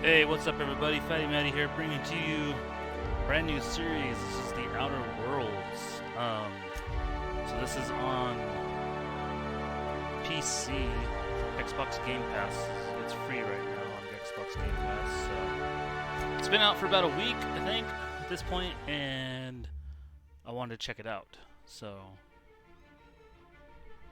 Hey, what's up, everybody? Fatty Matty here, bringing to you a brand new series. This is the Outer Worlds. So this is on PC, Xbox Game Pass. It's free right now on Xbox Game Pass. So it's been out for about a week, I think, at this point, and I wanted to check it out. So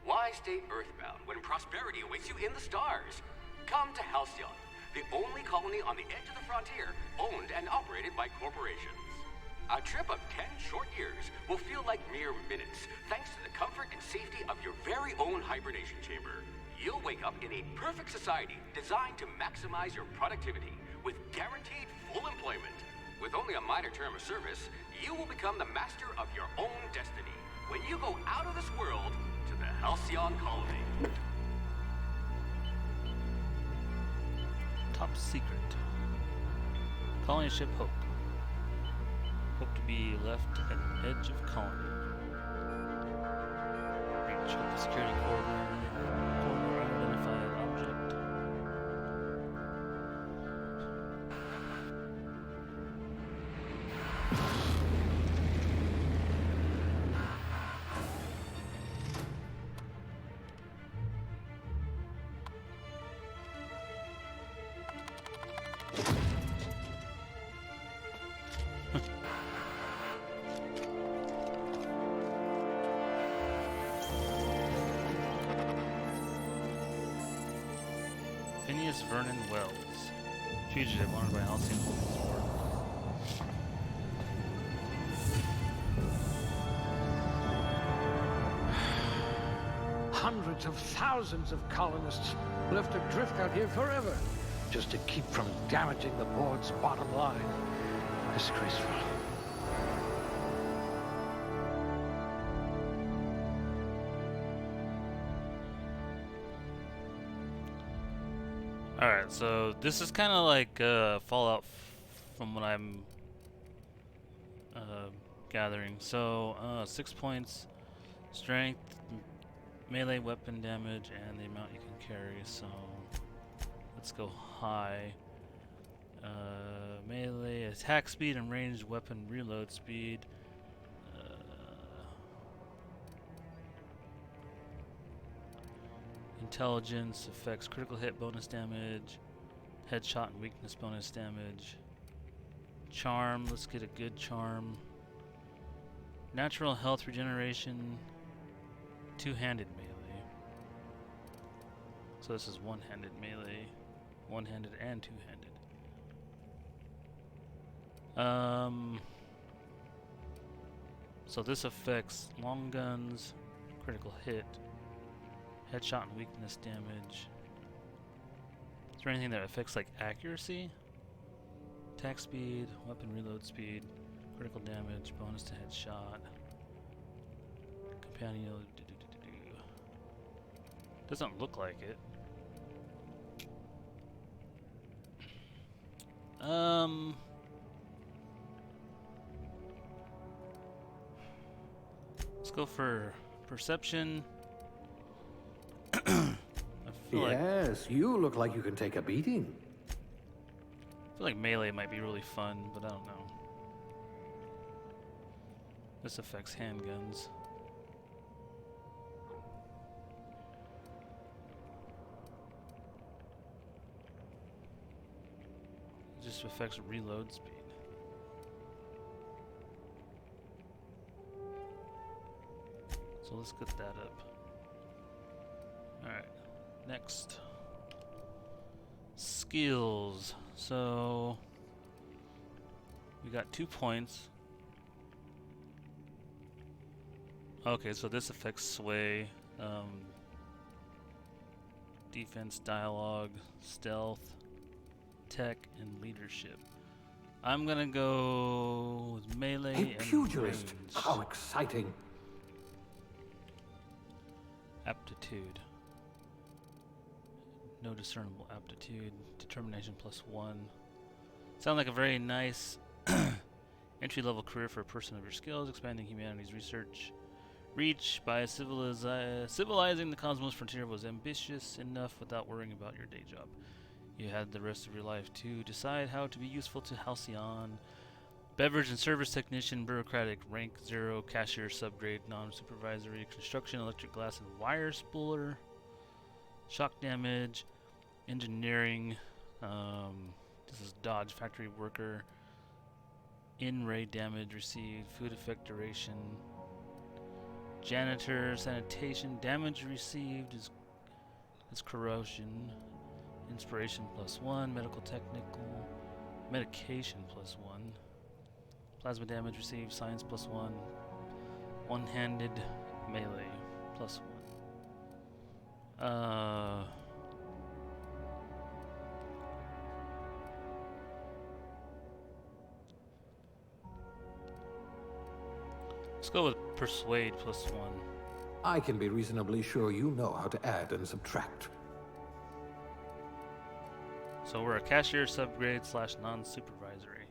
why stay earthbound when prosperity awaits you in the stars? Come to Halcyon, the only colony on the edge of the frontier, owned and operated by corporations. A trip of 10 short years will feel like mere minutes, thanks to the comfort and safety of your very own hibernation chamber. You'll wake up in a perfect society designed to maximize your productivity with guaranteed full employment. With only a minor term of service, you will become the master of your own destiny when you go out of this world to the Halcyon colony. Top secret. Colony ship Hope. Hope to be left at the edge of colony. Reach the security corridor unidentified object. Vernon Wells. Fugitive wanted by Halcyon Sport. Hundreds of thousands of colonists left adrift out here forever, just to keep from damaging the board's bottom line. Disgraceful. Alright, so this is kind of like Fallout from what I'm gathering. So, 6 points, strength, melee weapon damage, and the amount you can carry. So, let's go high. Melee attack speed and ranged weapon reload speed. Intelligence affects critical hit bonus damage, headshot and weakness bonus damage. Charm, let's get a good charm. Natural health regeneration, two-handed melee. So this is one-handed melee, one-handed and two-handed. So this affects long guns, critical hit, headshot and weakness damage. Is there anything that affects like accuracy? Attack speed, weapon reload speed, critical damage, bonus to headshot. Companion. Doesn't look like it. Let's go for perception. Yes, you look like you can take a beating. I feel like melee might be really fun, but I don't know. This affects handguns. It just affects reload speed. So let's get that up. Alright, next. Skills. So, we got 2 points. Okay, so this affects sway, defense, dialogue, stealth, tech, and leadership. I'm gonna go with melee A and pugilist. range. How exciting. Aptitude. No discernible aptitude. Determination +1. Sound like a very nice entry-level career for a person of your skills, expanding humanity's research reach by civilizing the cosmos frontier was ambitious enough without worrying about your day job. You had the rest of your life to decide how to be useful to Halcyon. Beverage and service technician, bureaucratic, rank 0, cashier, subgrade, non-supervisory, construction, electric glass and wire spooler, shock damage, engineering, this is dodge, factory worker, in-ray damage received, food effect duration, janitor, sanitation, damage received is corrosion, inspiration +1, medical technical, medication +1, plasma damage received, science +1, one-handed melee +1. Let's go with persuade +1. I can be reasonably sure you know how to add and subtract. So we're a cashier, subgrade / non-supervisory.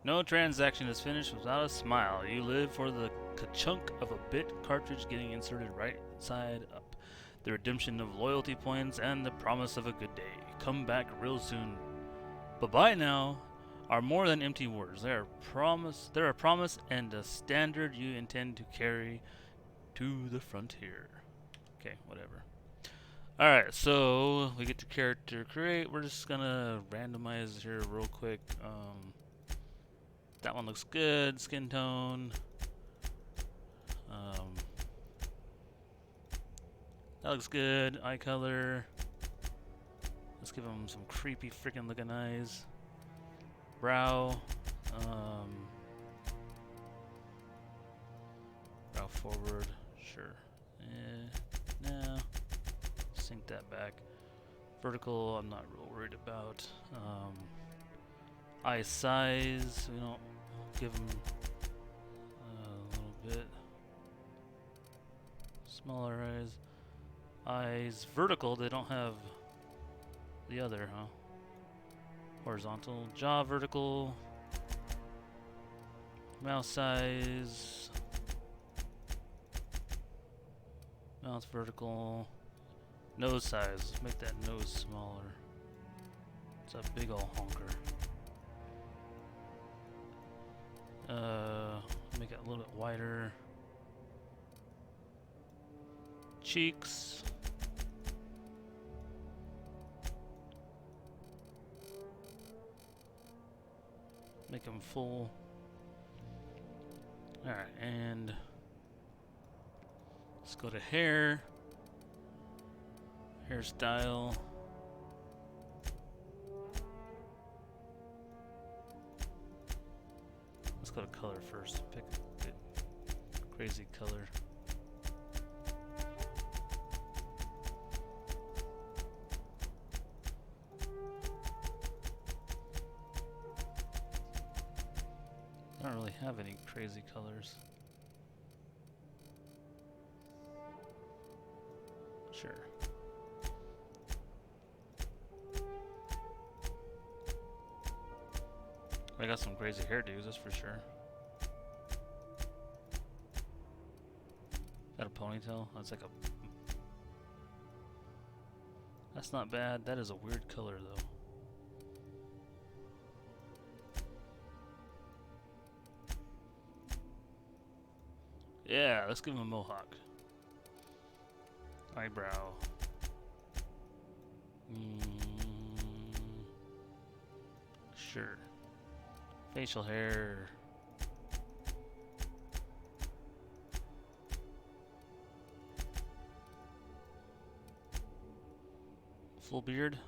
No transaction is finished without a smile. You live for the ka-chunk of a bit cartridge getting inserted right side up. The redemption of loyalty points and the promise of a good day. Come back real soon. Bye-bye now are more than empty words. They are a promise and a standard you intend to carry to the frontier. Okay, whatever. Alright, so we get to character create. We're just gonna randomize here real quick. That one looks good. Skin tone. That looks good. Eye color. Let's give him some creepy freaking looking eyes. Brow. Brow forward. Sure. No. Sync that back. Vertical, I'm not real worried about. Eye size, we don't give them a little bit. Smaller eyes. Eyes vertical, they don't have the other, huh? Horizontal. Jaw vertical. Mouth size. Mouth vertical. Nose size. Let's make that nose smaller. It's a big ol' honker. Make it a little bit wider. Cheeks. Make them full. Alright, and let's go to hair. Hairstyle. Let's go to color first. Pick a bit crazy color. I don't really have any crazy colors. Sure. I got some crazy hairdos, that's for sure. Is that a ponytail? That's like a... That's not bad. That is a weird color, though. Yeah, let's give him a mohawk. Eyebrow. Sure. Facial hair. Full beard.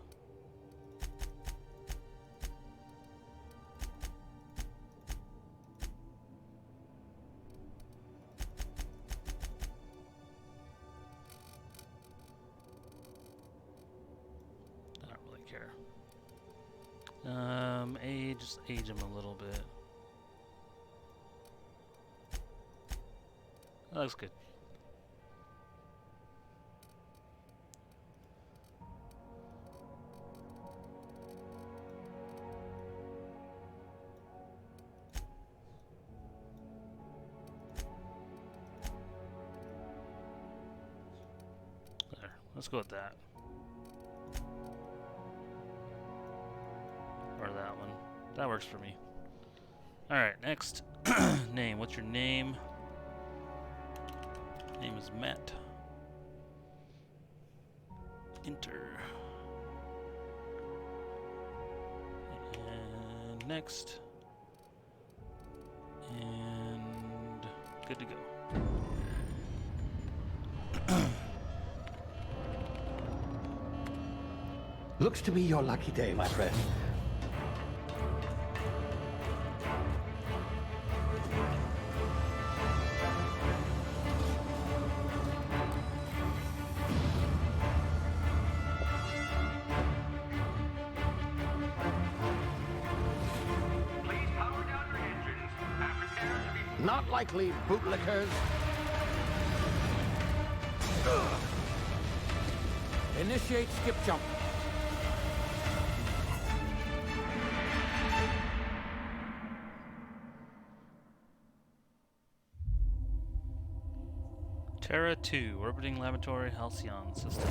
I don't really care. Age, just age him a little bit. That looks good. There, let's go with that. That works for me. Alright, next. Name. What's your name? Name is Matt. Enter. And next. And good to go. Looks to be your lucky day, my friend. Please power down your engines and prepare to be... Not likely, bootlickers. Initiate skip jump. Terra 2, orbiting laboratory Halcyon system.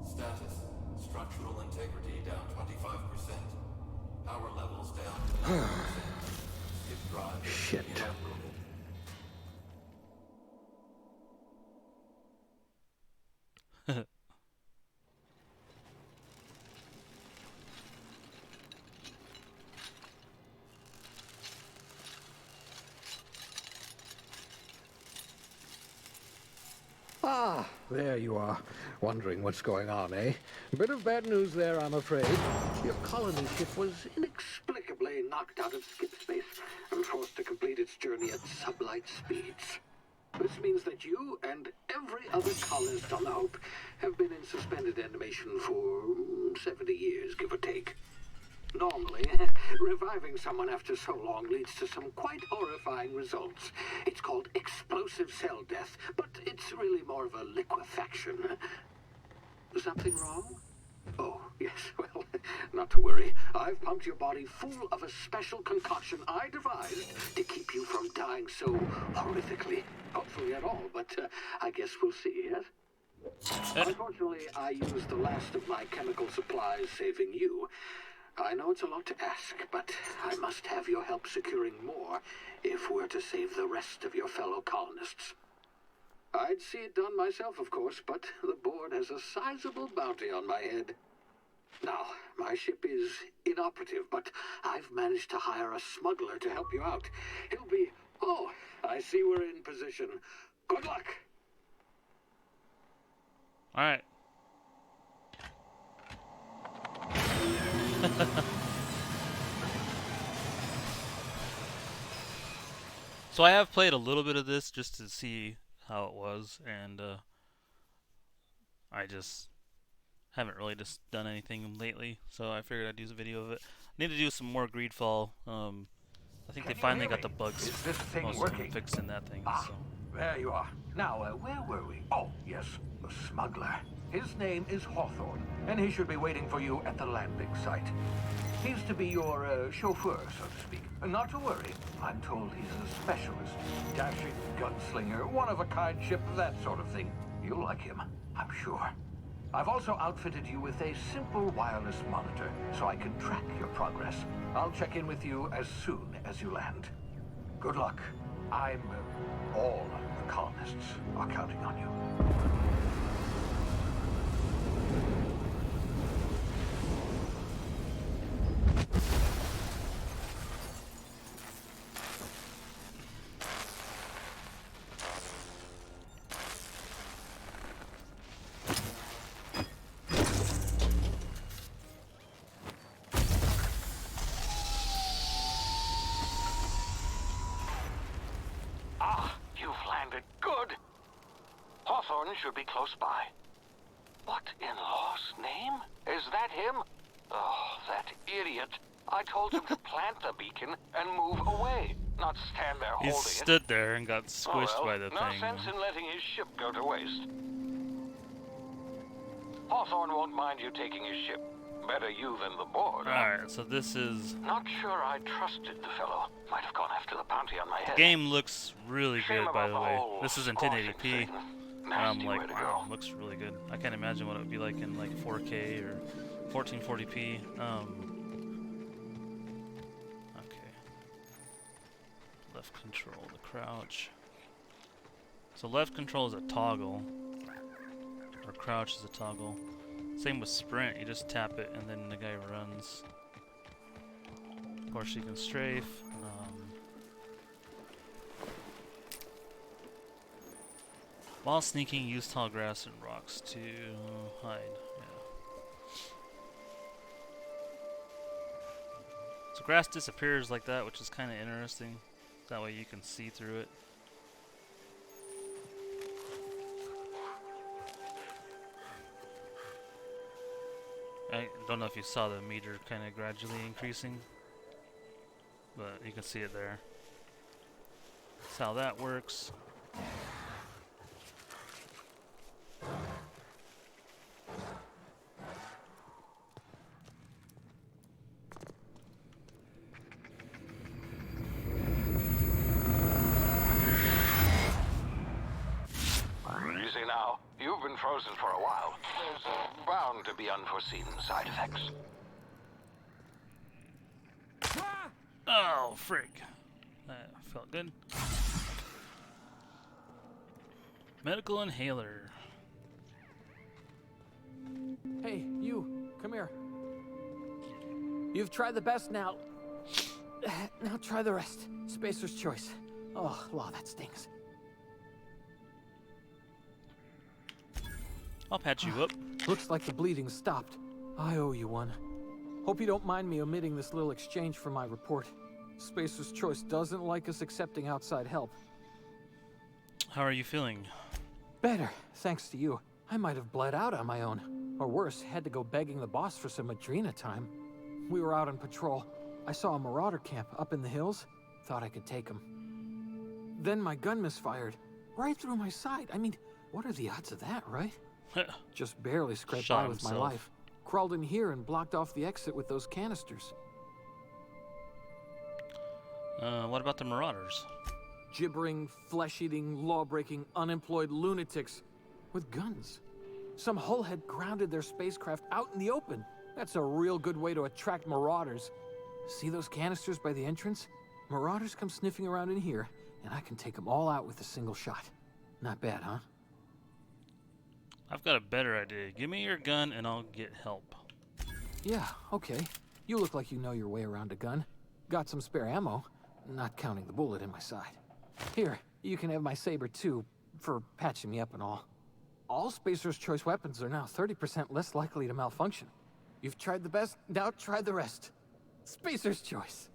Status. Structural integrity down 25%. Power levels down to 90%. Skip drive. Shit. Inoperable. Ah, there you are. Wondering what's going on, eh? A bit of bad news there, I'm afraid. Your colony ship was inexplicably knocked out of skip space and forced to complete its journey at sublight speeds. This means that you and every other colonist on the Hope have been in suspended animation for 70 years, give or take. Normally, reviving someone after so long leads to some quite horrifying results. It's called explosive cell death, but it's really more of a liquefaction. Something wrong? Oh, yes, well, not to worry. I've pumped your body full of a special concoction I devised to keep you from dying so horrifically. Hopefully at all, but I guess we'll see, yes? Unfortunately, I used the last of my chemical supplies saving you. I know it's a lot to ask, but I must have your help securing more if we're to save the rest of your fellow colonists. I'd see it done myself, of course, but the board has a sizable bounty on my head. Now, my ship is inoperative, but I've managed to hire a smuggler to help you out. He'll be... Oh, I see we're in position. Good luck! Alright. So I have played a little bit of this just to see how it was, and I just haven't really just done anything lately, so I figured I'd use a video of it. I need to do some more Greedfall. I think they finally got the bugs, Is this thing most of them working? fixed in that thing. Ah, So there you are. Now, where were we? Oh, yes, the smuggler. His name is Hawthorne, and he should be waiting for you at the landing site. He's to be your chauffeur, so to speak. Not to worry. I'm told he's a specialist. Dashing gunslinger, one-of-a-kind ship, that sort of thing. You'll like him, I'm sure. I've also outfitted you with a simple wireless monitor, so I can track your progress. I'll check in with you as soon as you land. Good luck. All the colonists are counting on you. Hawthorne should be close by. What in law's name? Is that him? Oh, that idiot. I told him to plant the beacon and move away, not stand there he holding stood there and got squished it. by the No thing. sense in letting his ship go to waste. Hawthorne won't mind you taking his ship. Better you than the board. Alright, so this is... Not sure I trusted the fellow. Might have gone after the bounty on my head. Game looks really Shame good, by about the way. whole This is in squashing 1080p. thing. And I'm Nasty way like, to wow, go. looks really good. I can't imagine what it would be like in like 4K or 1440p. Okay. Left control, the crouch. So left control is a toggle, or crouch is a toggle. Same with sprint, you just tap it and then the guy runs. Of course you can strafe. While sneaking, use tall grass and rocks to hide. Yeah. So grass disappears like that, which is kind of interesting. That way you can see through it. I don't know if you saw the meter kind of gradually increasing, but you can see it there. That's how that works. Easy now. You've been frozen for a while. There's bound to be unforeseen side effects. Oh, frig. That felt good. Medical inhaler. Hey, you, come here. You've tried the best now. Now try the rest. Spacer's choice. Oh, law, that stings. I'll patch you up. Looks like the bleeding stopped. I owe you one. Hope you don't mind me omitting this little exchange from my report. Spacer's choice doesn't like us accepting outside help. How are you feeling? Better, thanks to you. I might have bled out on my own. Or worse, had to go begging the boss for some Adrena time. We were out on patrol. I saw a marauder camp up in the hills. Thought I could take him. Then my gun misfired. Right through my side. I mean, what are the odds of that, right? Just barely scraped Shot by with my himself. life. Crawled in here and blocked off the exit with those canisters. What about the marauders? Gibbering, flesh-eating, law-breaking, unemployed lunatics with guns. Some hull had grounded their spacecraft out in the open. That's a real good way to attract marauders. See those canisters by the entrance? Marauders come sniffing around in here, and I can take them all out with a single shot. Not bad, huh? I've got a better idea. Give me your gun and I'll get help. Yeah, okay. You look like you know your way around a gun. Got some spare ammo, not counting the bullet in my side. Here, you can have my saber too, for patching me up and all. All Spacer's Choice weapons are now 30% less likely to malfunction. You've tried the best, now try the rest. Spacer's Choice.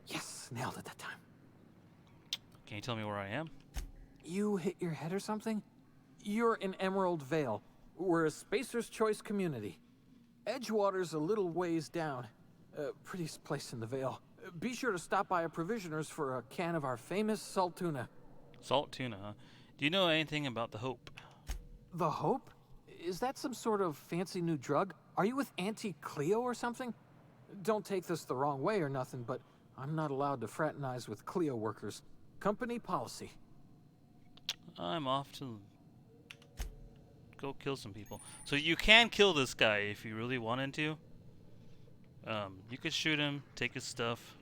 Yes, nailed it that time. Can you tell me where I am? You hit your head or something? You're in Emerald Vale. We're a Spacer's Choice community. Edgewater's a little ways down. Prettiest place in the Vale. Be sure to stop by a provisioner's for a can of our famous salt tuna. Salt tuna, huh? Do you know anything about the Hope? The Hope? Is that some sort of fancy new drug? Are you with Auntie Cleo or something? Don't take this the wrong way or nothing, but I'm not allowed to fraternize with Cleo workers. Company policy. I'm off to go kill some people. So you can kill this guy if you really wanted to. You could shoot him, take his stuff.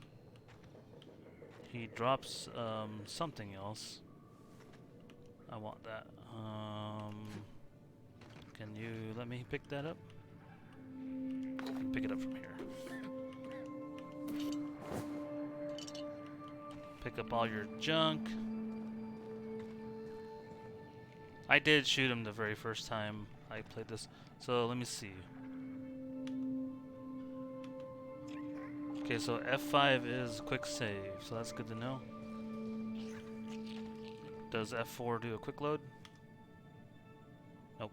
He drops something else. I want that. Can you let me pick that up? Pick it up from here. Pick up all your junk. I did shoot him the very first time I played this. So let me see. Okay, so F5 is quick save, so that's good to know. Does F4 do a quick load? Nope.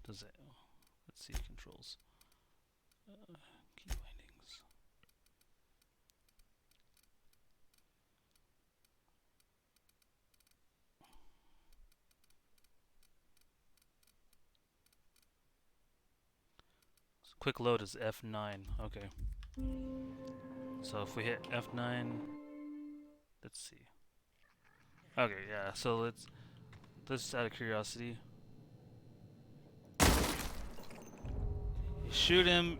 Does it? Let's see controls. Key bindings. So quick load is F9. Okay. So if we hit F9, let's see. Okay, yeah. So let's just out of curiosity. You shoot him,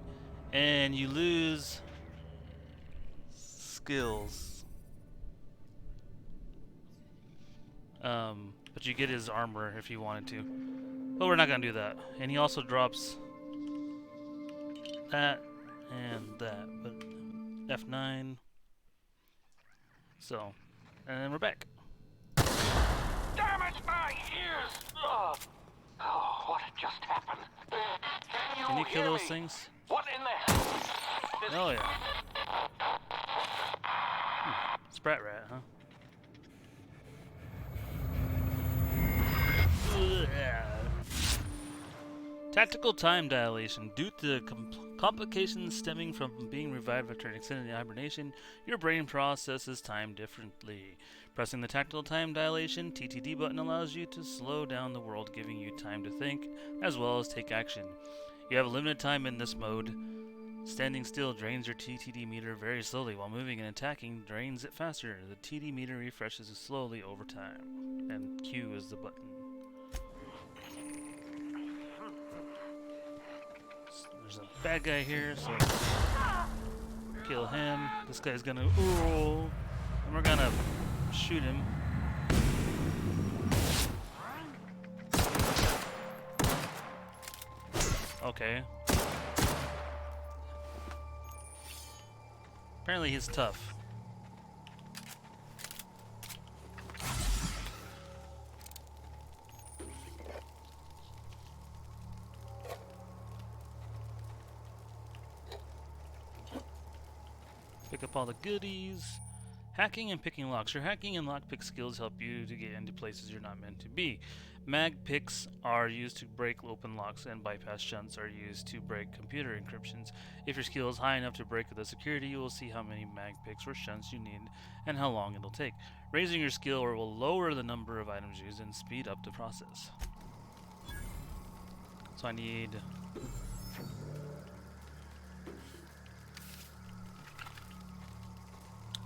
and you lose skills. But you get his armor if you wanted to. But we're not gonna do that. And he also drops that and that. But F9. So, and then we're back. Damn it, my ears! Oh, what just happened? Can you kill hear those me? things? What in the hell? Oh yeah. Sprat rat, huh? Tactical time dilation. Due to complications stemming from being revived after an extended hibernation, your brain processes time differently. Pressing the tactical time dilation (TTD) button allows you to slow down the world, giving you time to think as well as take action. You have a limited time in this mode. Standing still drains your TTD meter very slowly, while moving and attacking drains it faster. The TD meter refreshes slowly over time. And Q is the button. There's a bad guy here, so kill him. This guy's gonna and we're gonna shoot him. Okay. Apparently he's tough. Pick up all the goodies. Hacking and picking locks. Your hacking and lockpick skills help you to get into places you're not meant to be. Mag picks are used to break open locks, and bypass shunts are used to break computer encryptions. If your skill is high enough to break the security, you will see how many mag picks or shunts you need and how long it'll take. Raising your skill will lower the number of items used and speed up the process. So I need...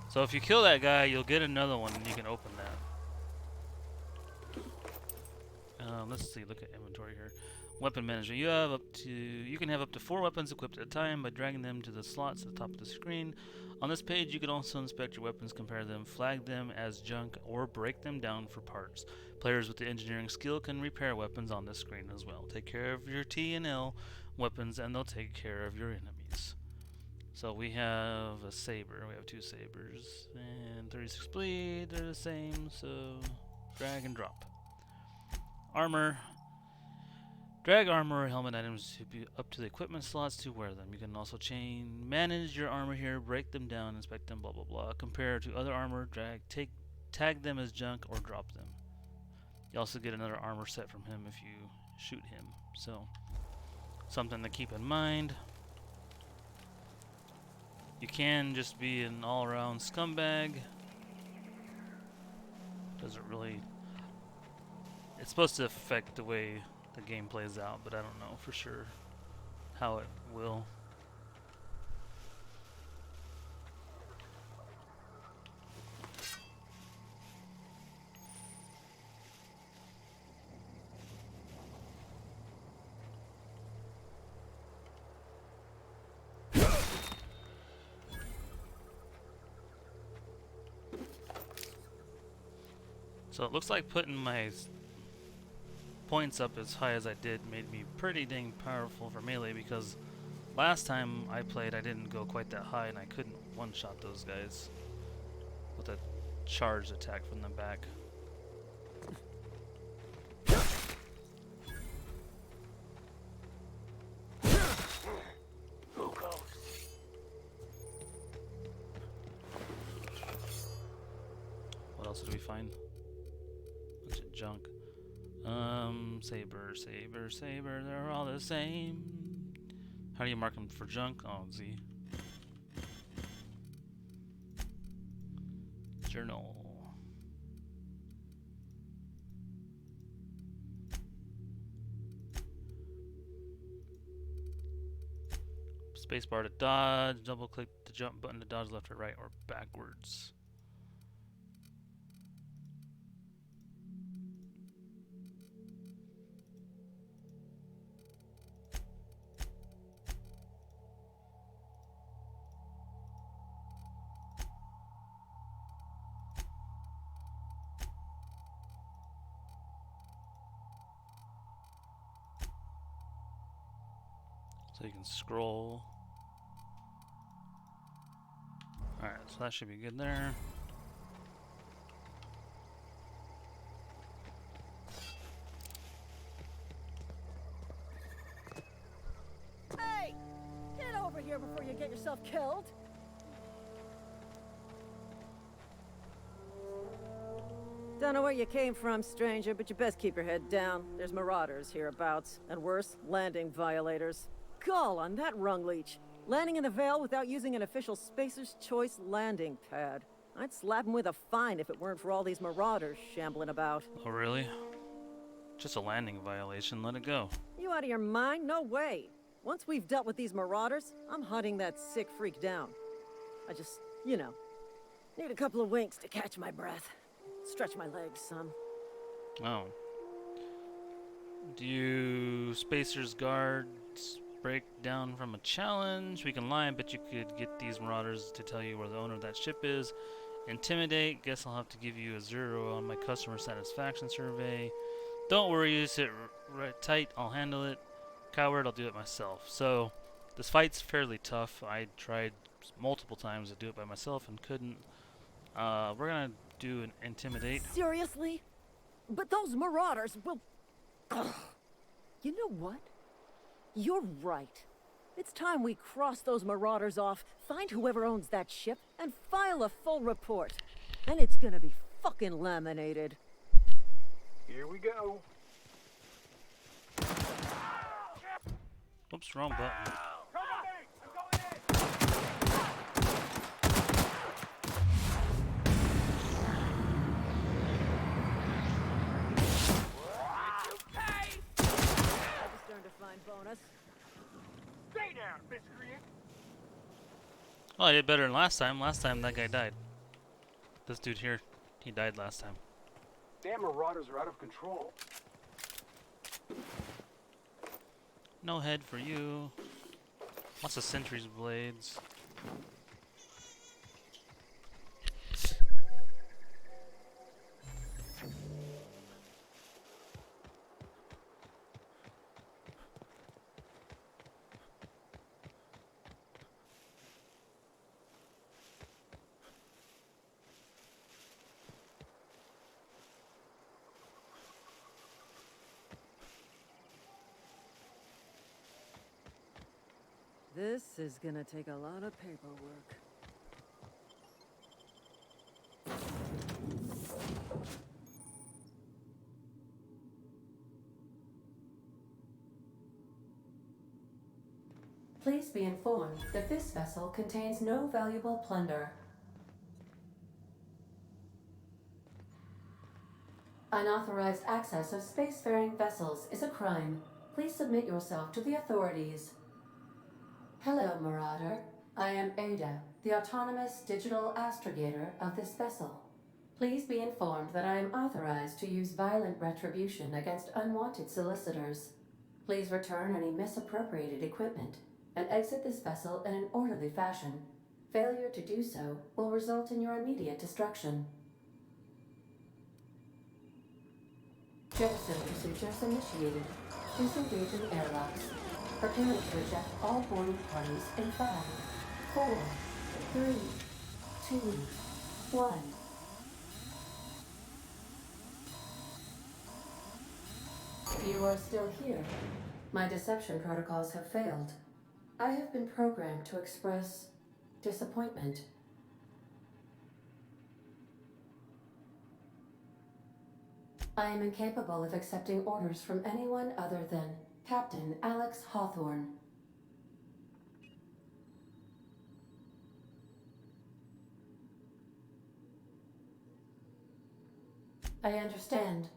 So if you kill that guy, you'll get another one and you can open that. Let's see, look at inventory here. Weapon management. You can have up to 4 weapons equipped at a time by dragging them to the slots at the top of the screen. On this page, you can also inspect your weapons, compare them, flag them as junk, or break them down for parts. Players with the engineering skill can repair weapons on this screen as well. Take care of your T and L weapons, and they'll take care of your enemies. So we have a saber. We have 2 sabers and 36 bleed. They're the same, so drag and drop. Armor. Drag armor or helmet items to be up to the equipment slots to wear them. You can also manage your armor here, break them down, inspect them, blah blah blah. Compare to other armor, tag them as junk, or drop them. You also get another armor set from him if you shoot him. So something to keep in mind. You can just be an all-around scumbag. Doesn't really... It's supposed to affect the way the game plays out, but I don't know for sure how it will. So it looks like putting my points up as high as I did made me pretty dang powerful for melee, because last time I played I didn't go quite that high and I couldn't one-shot those guys with a charged attack from the back. What else did we find? Bunch of junk. Saber, they're all the same. How do you mark them for junk? Oh, Z. Journal. Spacebar to dodge, double click the jump button to dodge left or right or backwards. So you can scroll. Alright, so that should be good there. Hey! Get over here before you get yourself killed! Don't know where you came from, stranger, but you best keep your head down. There's marauders hereabouts, and worse, landing violators. Gall on that rung leech. Landing in the Vale without using an official Spacer's Choice landing pad. I'd slap him with a fine if it weren't for all these marauders shambling about. Oh, really? Just a landing violation, let it go. You out of your mind? No way. Once we've dealt with these marauders, I'm hunting that sick freak down. I just, you know, need a couple of winks to catch my breath. Stretch my legs, son. Oh. Do you Spacer's guards break down from a challenge? We can lie, but you could get these marauders to tell you where the owner of that ship is. Intimidate. Guess I'll have to give you a 0 on my customer satisfaction survey. Don't worry, you sit right tight. I'll handle it. Coward, I'll do it myself. So, this fight's fairly tough. I tried multiple times to do it by myself and couldn't. We're gonna do an intimidate. Seriously? But those marauders will... Ugh. You know what? You're right. It's time we cross those marauders off, find whoever owns that ship, and file a full report. And it's gonna be fucking laminated. Here we go. Oops, wrong button. Bonus. Stay down, miscreant. Oh, I did better than last time. Last time that guy died. This dude here, he died last time. Damn marauders are out of control. No head for you. Lots of sentry's blades. This is gonna take a lot of paperwork. Please be informed that this vessel contains no valuable plunder. Unauthorized access of spacefaring vessels is a crime. Please submit yourself to the authorities. Hello, Marauder. I am Ada, the autonomous digital astrogator of this vessel. Please be informed that I am authorized to use violent retribution against unwanted solicitors. Please return any misappropriated equipment and exit this vessel in an orderly fashion. Failure to do so will result in your immediate destruction. Jettison procedures initiated. Please engage in airlocks. Prepare to eject all boarding parties in 5, 4, 3, 2, 1. You are still here. My deception protocols have failed. I have been programmed to express disappointment. I am incapable of accepting orders from anyone other than Captain Alex Hawthorne. I understand.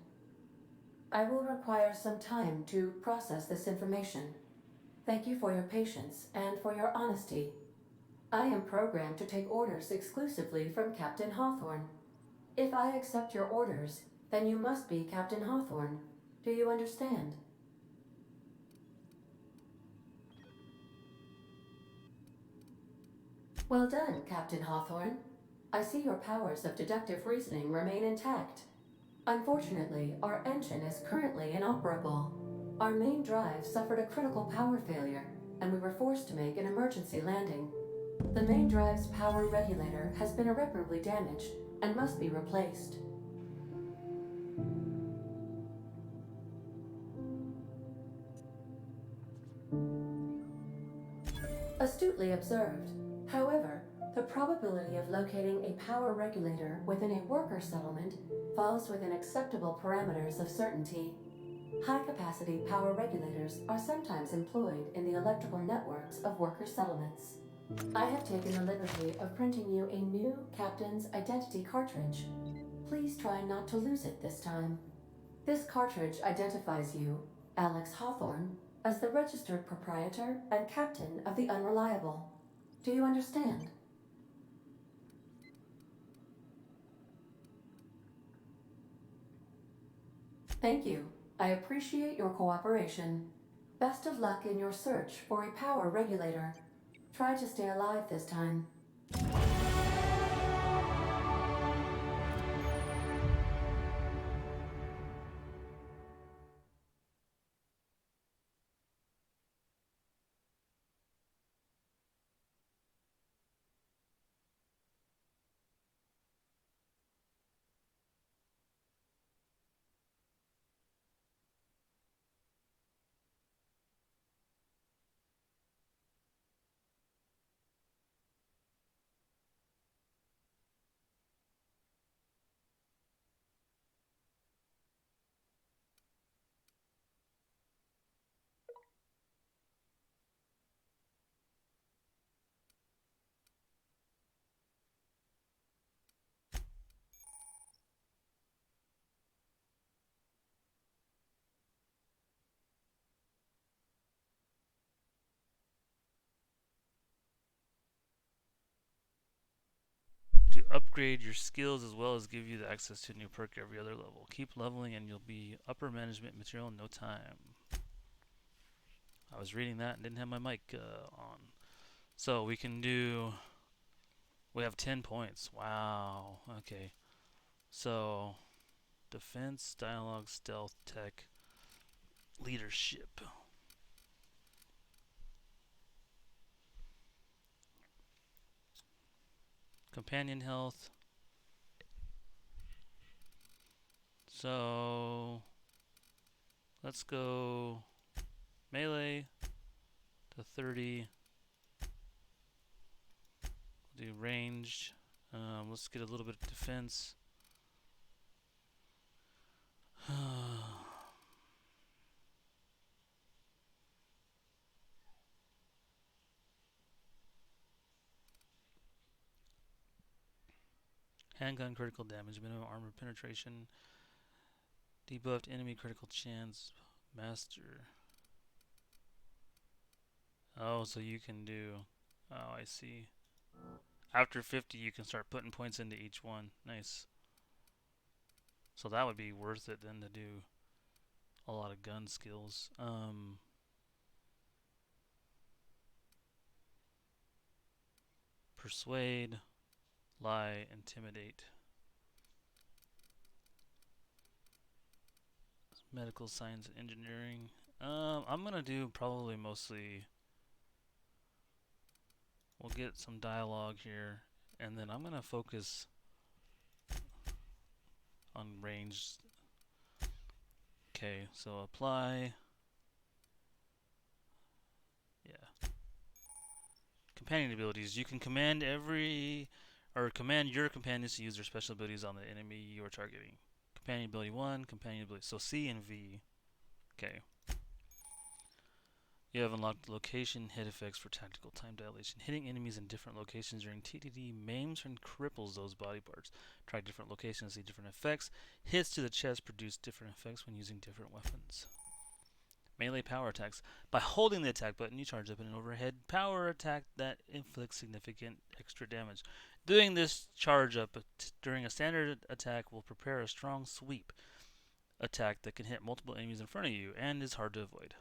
I will require some time to process this information. Thank you for your patience and for your honesty. I am programmed to take orders exclusively from Captain Hawthorne. If I accept your orders, then you must be Captain Hawthorne. Do you understand? Well done, Captain Hawthorne. I see your powers of deductive reasoning remain intact. Unfortunately, our engine is currently inoperable. Our main drive suffered a critical power failure. and we were forced to make an emergency landing. The main drive's power regulator has been irreparably damaged and must be replaced. Astutely observed. However, the probability of locating a power regulator within a worker settlement falls within acceptable parameters of certainty. High-capacity power regulators are sometimes employed in the electrical networks of worker settlements. I have taken the liberty of printing you a new Captain's Identity cartridge. Please try not to lose it this time. This cartridge identifies you, Alex Hawthorne, as the registered proprietor and captain of the Unreliable. Do you understand? Thank you. I appreciate your cooperation. Best of luck in your search for a power regulator. Try to stay alive this time. To upgrade your skills as well as give you the access to a new perk every other level. Keep leveling and you'll be upper management material in no time. I was reading that and didn't have my mic on. So we can do... We have 10 points. Wow. Okay. So, defense, dialogue, stealth, tech, leadership. Companion health. So, let's go melee to 30. Do ranged. Let's get a little bit of defense. Handgun critical damage, minimum armor penetration, debuffed enemy critical chance, master. Oh, so you can do... Oh, I see. After 50, you can start putting points into each one. Nice. So that would be worth it then to do a lot of gun skills. Persuade, lie, intimidate. Medical science and engineering. I'm gonna do probably mostly... We'll get some dialogue here, and then I'm gonna focus on ranged. Okay, so apply. Yeah. Companion abilities. You can command command your companions to use their special abilities on the enemy you are targeting. Companion ability 1, companion ability. So C and V. Okay. You have unlocked location hit effects for tactical time dilation. Hitting enemies in different locations during TTD maims and cripples those body parts. Try different locations to see different effects. Hits to the chest produce different effects when using different weapons. Melee power attacks. By holding the attack button, you charge up an overhead power attack that inflicts significant extra damage. Doing this charge up during a standard attack will prepare a strong sweep attack that can hit multiple enemies in front of you and is hard to avoid.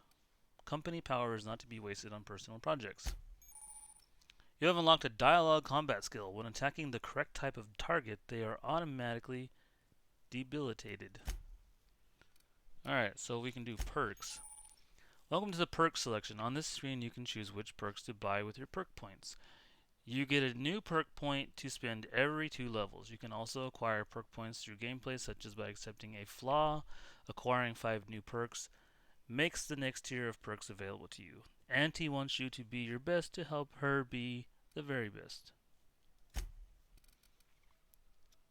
Company power is not to be wasted on personal projects. You have unlocked a dialogue combat skill. When attacking the correct type of target, they are automatically debilitated. Alright, so we can do perks. Welcome to the perk selection. On this screen, you can choose which perks to buy with your perk points. You get a new perk point to spend every 2 levels. You can also acquire perk points through gameplay, such as by accepting a flaw. Acquiring 5 new perks makes the next tier of perks available to you. Auntie wants you to be your best to help her be the very best.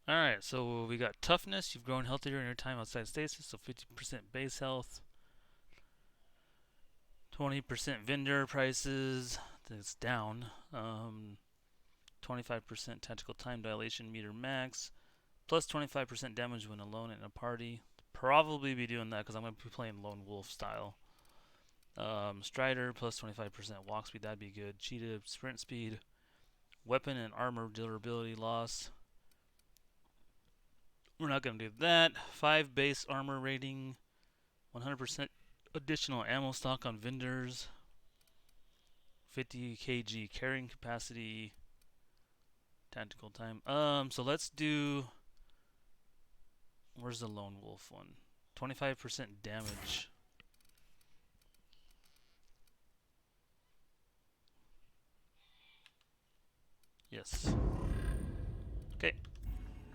Alright, so we got toughness. You've grown healthier in your time outside stasis, so 50% base health. 20% vendor prices. That's down. 25% tactical time dilation meter max. Plus 25% damage when alone in a party. Probably be doing that because I'm going to be playing lone wolf style. Strider plus 25% walk speed. That'd be good. Cheetah sprint speed. Weapon and armor durability loss. We're not going to do that. 5 base armor rating. 100% additional ammo stock on vendors. 50 kg carrying capacity. Tactical time. So let's do. Where's the lone wolf one? 25% damage. Yes. Okay.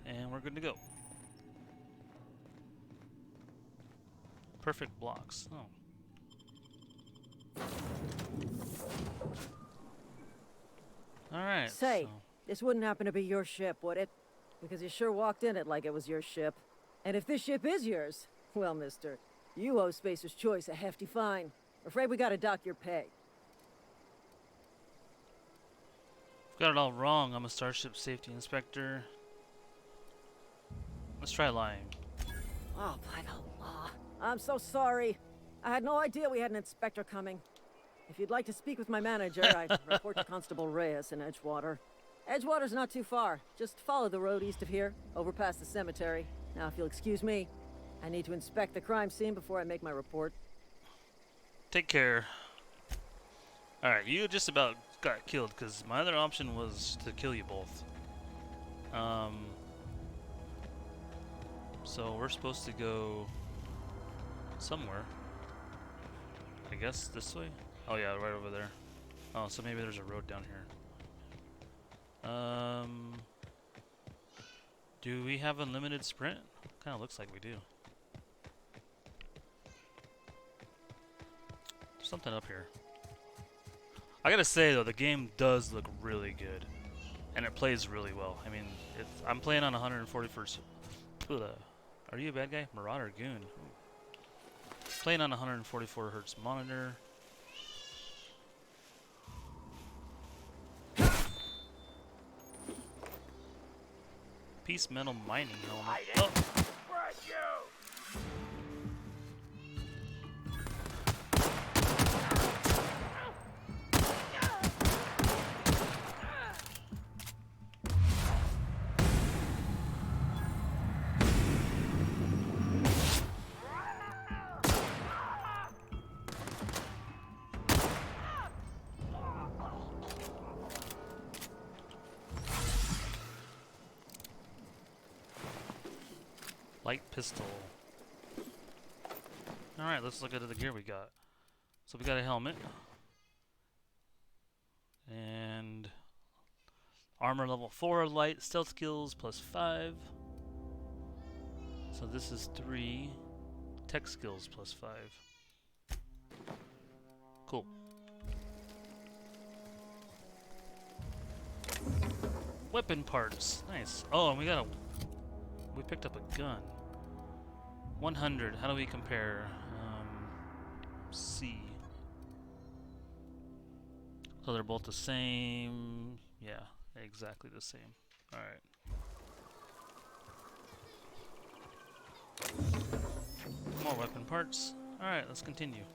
And we're good to go. Perfect blocks. Oh. Alright. Say, so. this wouldn't happen to be your ship, would it? Because you sure walked in it like it was your ship. And if this ship is yours, well, mister, you owe Spacer's Choice a hefty fine. Afraid we gotta dock your pay. Got it all wrong. I'm a Starship Safety Inspector. Let's try lying. Oh, by the law. I'm so sorry. I had no idea we had an inspector coming. If you'd like to speak with my manager, I'd report to Constable Reyes in Edgewater. Edgewater's not too far. Just follow the road east of here, over past the cemetery. Now, if you'll excuse me, I need to inspect the crime scene before I make my report. Take care. Alright, you just about got killed, because my other option was to kill you both. So we're supposed to go somewhere. I guess this way? Oh yeah, right over there. Oh, so maybe there's a road down here. Do we have unlimited sprint? Kinda looks like we do. Something up here. I gotta say though, the game does look really good. And it plays really well. I mean, I'm playing on 141st. Are you a bad guy? Marauder Goon. Ooh. Playing on 144 hertz monitor. Piece metal mining helmet. Oh. Light pistol. Alright, let's look at the gear we got. So we got a helmet. And armor level 4, light, stealth skills plus 5. So this is 3. Tech skills plus 5. Cool. Weapon parts. Nice. Oh, and we picked up a gun. 100. How do we compare? C. So they're both the same. Yeah, exactly the same. Alright. More weapon parts. Alright, let's continue.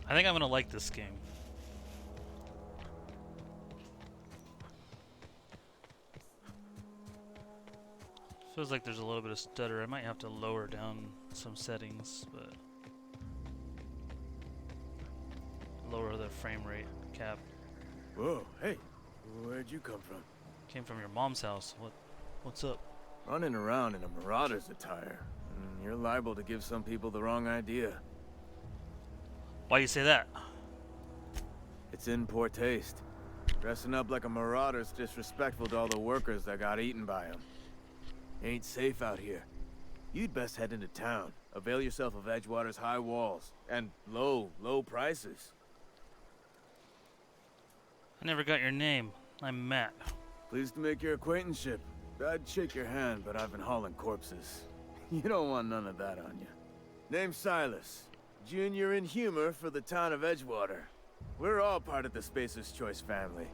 I think I'm gonna like this game. Feels like there's a little bit of stutter. I might have to lower down some settings, but lower the frame rate cap. Whoa, hey, where'd you come from? Came from your mom's house. What's up? Running around in a Marauder's attire. You're liable to give some people the wrong idea. Why do you say that? It's in poor taste. Dressing up like a marauder's disrespectful to all the workers that got eaten by him. Ain't safe out here. You'd best head into town. Avail yourself of Edgewater's high walls. And low prices. I never got your name. I'm Matt. Pleased to make your acquaintanceship. I'd shake your hand, but I've been hauling corpses. You don't want none of that on you. Name's Silas. Junior in humor for the town of Edgewater. We're all part of the Spacer's Choice family.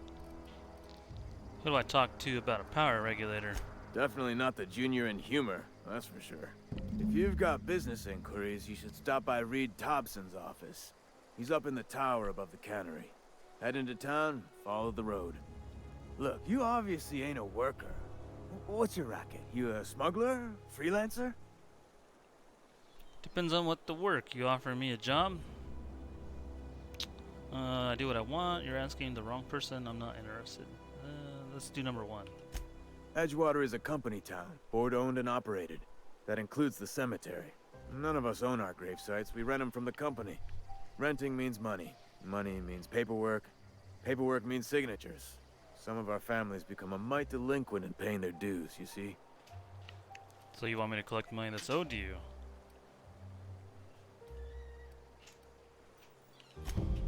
Who do I talk to about a power regulator? Definitely not the junior in humor, that's for sure. If you've got business inquiries, you should stop by Reed Thompson's office. He's up in the tower above the cannery. Head into town, follow the road. Look, you obviously ain't a worker. What's your racket? You a smuggler? Freelancer? Depends on what the work. You offer me a job? I do what I want. You're asking the wrong person. I'm not interested. Let's do number 1. Edgewater is a company town, board-owned and operated. That includes the cemetery. None of us own our grave sites. We rent them from the company. Renting means money. Money means paperwork. Paperwork means signatures. Some of our families become a mite delinquent in paying their dues, you see? So you want me to collect money that's owed to you?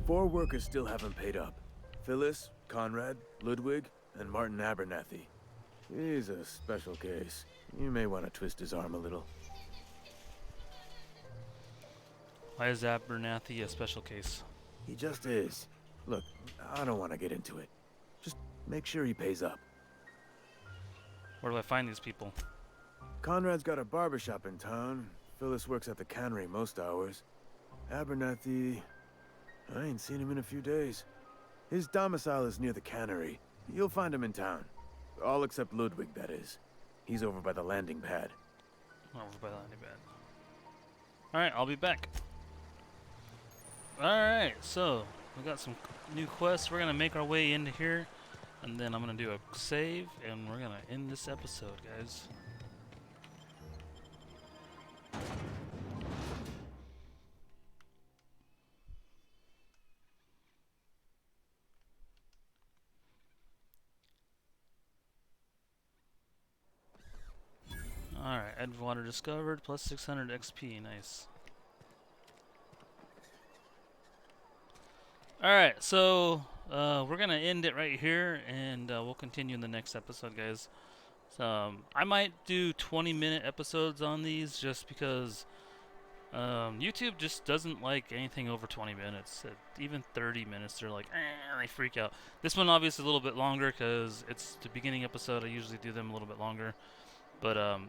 4 workers still haven't paid up. Phyllis, Conrad, Ludwig, and Martin Abernathy. He's a special case. You may want to twist his arm a little. Why is Abernathy a special case? He just is. Look, I don't want to get into it. Just make sure he pays up. Where do I find these people? Conrad's got a barbershop in town. Phyllis works at the cannery most hours. Abernathy... I ain't seen him in a few days. His domicile is near the cannery. You'll find him in town. All except Ludwig, that is. He's over by the landing pad. Over by the landing pad. Alright, I'll be back. Alright, so we got some new quests. We're gonna make our way into here, and then I'm gonna do a save, and we're gonna end this episode, guys. Alright, Edgewater discovered, plus 600 XP, nice. Alright, so we're gonna end it right here, and we'll continue in the next episode, guys. So, I might do 20-minute episodes on these, just because YouTube just doesn't like anything over 20 minutes. Even 30 minutes, they're like, they freak out. This one obviously a little bit longer, because it's the beginning episode. I usually do them a little bit longer. But,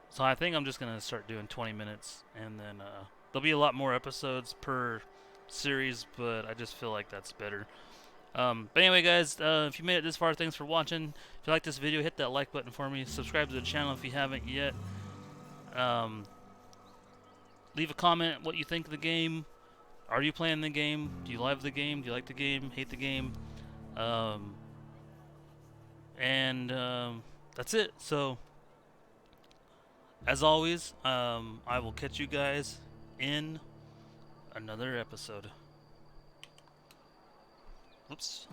so I think I'm just going to start doing 20 minutes, and then there'll be a lot more episodes per series, but I just feel like that's better. But anyway, guys, if you made it this far, thanks for watching. If you like this video, hit that like button for me. Subscribe to the channel if you haven't yet. Leave a comment what you think of the game. Are you playing the game? Do you love the game? Do you like the game? Hate the game? That's it. So, as always, I will catch you guys in another episode. Oops.